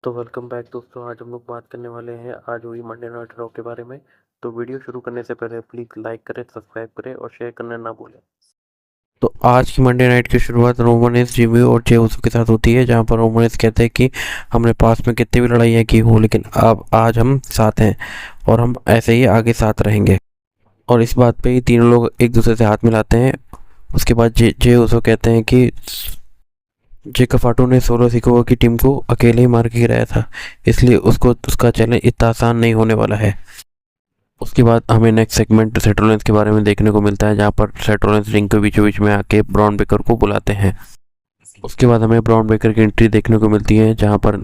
तो welcome back दोस्तों। आज हम लोग बात करने वाले हैं आज हुई मंडे नाइट रॉ के बारे में। तो वीडियो शुरू करने से पहले प्लीज़ लाइक करें, सब्सक्राइब करें और शेयर करना ना भूलें। तो आज की मंडे नाइट की शुरुआत रोमन रेंस, जिमी और जे उसो के साथ होती है, जहां पर रोमन रेंस कहते हैं कि हमने पास में कितनी भी लड़ाइयाँ की हो लेकिन अब आज हम साथ हैं और हम ऐसे ही आगे साथ रहेंगे। और इस बात पे ही तीनों लोग एक दूसरे से हाथ मिलाते हैं। उसके बाद जे उसो कहते हैं कि जेका फाटो ने सोलो सिकोआ की टीम को अकेले ही मार के गिराया था, इसलिए उसको उसका चैलेंज इतना आसान नहीं होने वाला है। उसके बाद हमें नेक्स्ट सेगमेंट सेथ रॉलिंस के बारे में देखने को मिलता है, जहां पर सेथ रॉलिंस रिंग के बीचों बीच में आके ब्रॉन बेकर को बुलाते हैं। उसके बाद हमें ब्रॉन बेकर की एंट्री देखने को मिलती है, जहां पर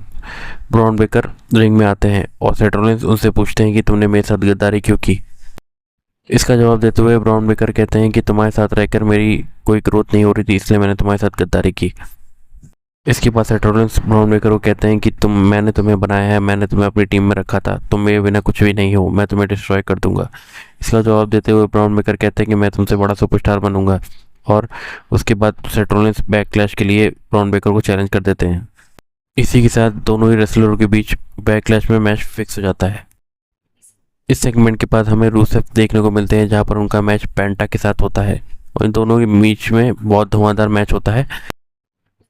ब्रॉन बेकर रिंग में आते हैं और सेथ रॉलिंस उनसे पूछते हैं कि तुमने मेरे साथ गद्दारी क्यों की। इसका जवाब देते हुए ब्रॉन बेकर कहते हैं कि तुम्हारे साथ रहकर मेरी कोई ग्रोथ नहीं हो रही थी, इसलिए मैंने तुम्हारे साथ गद्दारी की। इसके बाद सेथ रॉलिंस ब्रॉन बेकर को कहते हैं कि मैंने तुम्हें बनाया है, मैंने तुम्हें अपनी टीम में रखा था, तुम मेरे बिना कुछ भी नहीं हो, मैं तुम्हें डिस्ट्रॉय कर दूंगा। इसका जवाब देते हुए ब्रॉन बेकर कहते हैं कि मैं तुमसे बड़ा सुपरस्टार बनूंगा। और उसके बाद सेथ रॉलिंस बैकलैश के लिए ब्रॉन बेकर को चैलेंज कर देते हैं। इसी के साथ दोनों ही रेसलरों के बीच बैकलैश में मैच फिक्स हो जाता है। इस सेगमेंट के बाद हमें रूसेफ देखने को मिलते हैं, जहाँ पर उनका मैच पेंटा के साथ होता है और इन दोनों के बीच में बहुत धुआंधार मैच होता है।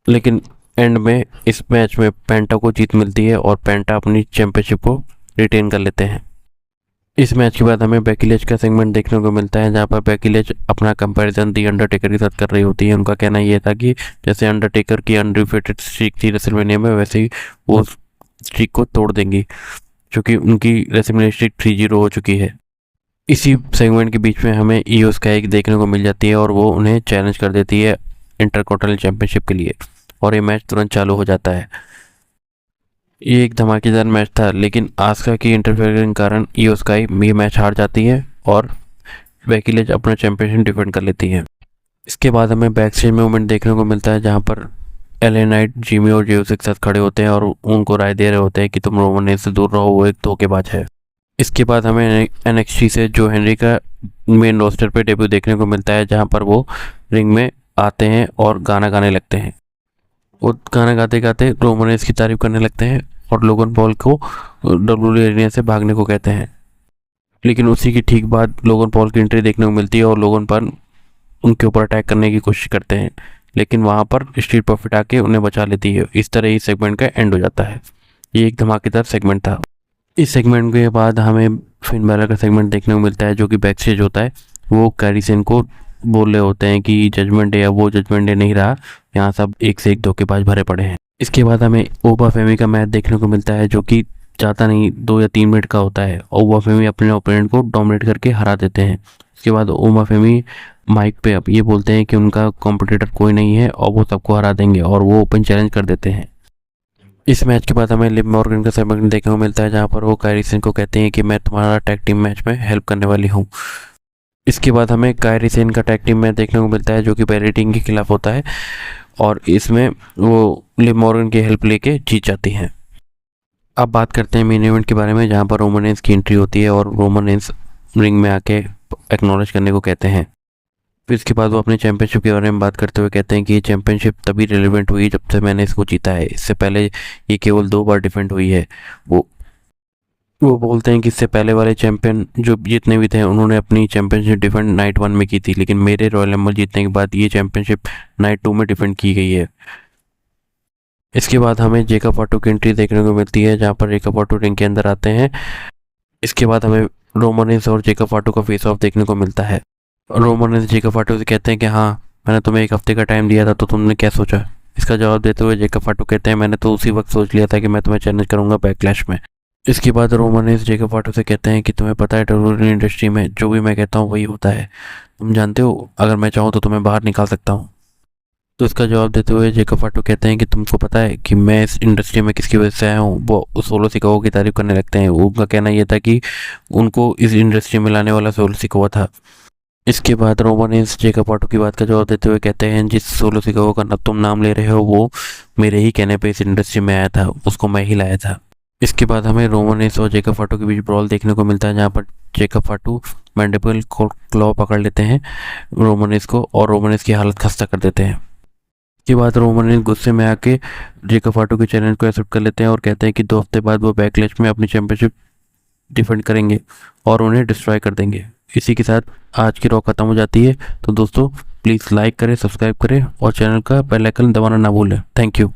लेकिन एंड में इस मैच में पेंटा को जीत मिलती है और पेंटा अपनी चैंपियनशिप को रिटेन कर लेते हैं। इस मैच के बाद हमें बेकी लिंच का सेगमेंट देखने को मिलता है, जहां पर बेकी लिंच अपना कंपैरिजन दी अंडरटेकर के साथ कर रही होती है। उनका कहना यह था कि जैसे अंडरटेकर की अनडिफीटेड स्ट्रीक थी रेसलमेनिया में, वैसे ही वो स्ट्रीक को तोड़ देंगी, क्योंकि उनकी रेसलमेनिया स्ट्रीक 3-0 हो चुकी है। इसी सेगमेंट के बीच में हमें ईओ स्काई देखने को मिल जाती है और वो उन्हें चैलेंज कर देती है इंटरकॉन्टिनेंटल चैंपियनशिप के लिए और ये मैच तुरंत चालू हो जाता है। ये एक धमाकेदार मैच था, लेकिन आस्का की इंटरफेरेंस के कारण ईओ स्काई ये मैच हार जाती है और बेकी लिंच अपना चैंपियनशिप डिफेंड कर लेती है। इसके बाद हमें बैक स्टेज मूवमेंट देखने को मिलता है, जहां पर एलए नाइट, जिमी और जे उसो के साथ खड़े होते हैं और उनको राय दे रहे होते हैं कि तुम रोमन रेंस से दूर रहो, वो एक धोखेबाज है। इसके बाद हमें एनएक्सटी से जो हेनरी का मेन रोस्टर पे डेब्यू देखने को मिलता है, जहां पर वो रिंग में आते हैं और गाना गाने लगते हैं। वो गाना गाते गाते रोमन रेंस की तारीफ करने लगते हैं और लोगन पॉल को डब्ल्यूडब्ल्यूई एरिना से भागने को कहते हैं। लेकिन उसी की ठीक बाद लोगन पॉल की एंट्री देखने को मिलती है और लोगन पॉल उनके ऊपर अटैक करने की कोशिश करते हैं, लेकिन वहां पर स्ट्रीट प्रॉफिट आके उन्हें बचा लेती है। इस तरह इस सेगमेंट का एंड हो जाता है। ये एक धमाकेदार सेगमेंट था। इस सेगमेंट के बाद हमें फिन बैलर का सेगमेंट देखने को मिलता है, जो कि बैक स्टेज होता है। वो कैरी सेन को बोल रहे होते हैं कि जजमेंट डे, अब वो जजमेंट डे नहीं रहा, यहाँ सब एक से एक धोखेबाज भरे पड़े हैं। इसके बाद हमें ओबा फेमी का मैच देखने को मिलता है, जो कि ज़्यादा नहीं 2 या 3 मिनट का होता है। ओबा फेमी अपने ओपोनेंट को डोमिनेट करके हरा देते हैं। उसके बाद ओबा फेमी माइक पे अब ये बोलते हैं कि उनका कॉम्पिटिटर कोई नहीं है और वो सबको हरा देंगे, और वो ओपन चैलेंज कर देते हैं। इस मैच के बाद हमें लिव मॉर्गन का सेगमेंट देखने को मिलता है, जहाँ पर वो कायरी सेन को कहते हैं कि मैं तुम्हारा टैग टीम मैच में हेल्प करने वाली हूँ। इसके बाद हमें कायरी सेन का टैग टीम मैच देखने को मिलता है, जो कि बेली टिंग के खिलाफ होता है और इसमें वो लिव मॉर्गन की हेल्प लेके जीत जाती हैं। अब बात करते हैं मेन इवेंट के बारे में, जहाँ पर रोमन रेंस की एंट्री होती है और रोमन रेंस रिंग में आके एक्नॉलेज करने को कहते हैं। फिर इसके बाद वो अपने चैंपियनशिप के बारे में बात करते हुए कहते हैं कि ये चैंपियनशिप तभी रिलेवेंट हुई जब से मैंने इसको जीता है। इससे पहले ये केवल 2 बार डिफेंड हुई है। वो बोलते हैं कि इससे पहले वाले चैंपियन जो जितने भी थे, उन्होंने अपनी चैंपियनशिप डिफेंड नाइट 1 में की थी, लेकिन मेरे रॉयल रंबल जीतने के बाद ये चैंपियनशिप नाइट 2 में डिफेंड की गई है। इसके बाद हमें जेकब फाटू की एंट्री देखने को मिलती है, जहाँ पर जेकब फाटू रिंग के अंदर आते हैं। इसके बाद हमें रोमन रेंस और जेकब फाटू का फेस ऑफ देखने को मिलता है। रोमन रेंस जेकब फाटू से कहते हैं कि हाँ, मैंने तुम्हें 1 हफ्ते का टाइम दिया था, तो तुमने क्या सोचा। इसका जवाब देते हुए जेकब फाटू कहते हैं, मैंने तो उसी वक्त सोच लिया था कि मैं तुम्हें चैलेंज करूंगा बैकलैश में। इसके बाद रोमन रेंस जेकब फाटू से कहते हैं कि तुम्हें पता है डब्ल्यूडब्ल्यूई इंडस्ट्री में जो भी मैं कहता हूँ वही होता है, तुम जानते हो अगर मैं चाहूँ तो तुम्हें बाहर निकाल सकता हूँ। तो इसका जवाब देते हुए जेकब फाटू कहते हैं कि तुमको पता है कि मैं इस इंडस्ट्री में किसकी वजह से आया हूँ। वो सोलो सिकोआ की तारीफ करने लगते हैं। उनका कहना यह था कि उनको इस इंडस्ट्री में लाने वाला सोलो सिकोआ था। इसके बाद रोमन रेंस जेकब फाटू की बात का जवाब देते हुए कहते हैं, जिस सोलो सिकोआ का तुम नाम ले रहे हो वो मेरे ही कहने पे इस इंडस्ट्री में आया था, उसको मैं ही लाया था। इसके बाद हमें रोमन रेंस और जेकब फाटू के बीच ब्रॉल देखने को मिलता है, जहाँ पर जेकब फाटू मैंडिबल क्लॉ पकड़ लेते हैं रोमन रेंस को और रोमन रेंस की हालत खस्ता कर देते हैं। के बाद रोमन रेंस गुस्से में आके जेकब फाटो के चैलेंज को एक्सेप्ट कर लेते हैं और कहते हैं कि 2 हफ्ते बाद वो बैकलैश में अपनी चैंपियनशिप डिफेंड करेंगे और उन्हें डिस्ट्रॉय कर देंगे। इसी के साथ आज की रॉ खत्म हो जाती है। तो दोस्तों प्लीज़ लाइक करें, सब्सक्राइब करें और चैनल का बेल आइकन दबाना ना भूलें। Thank you.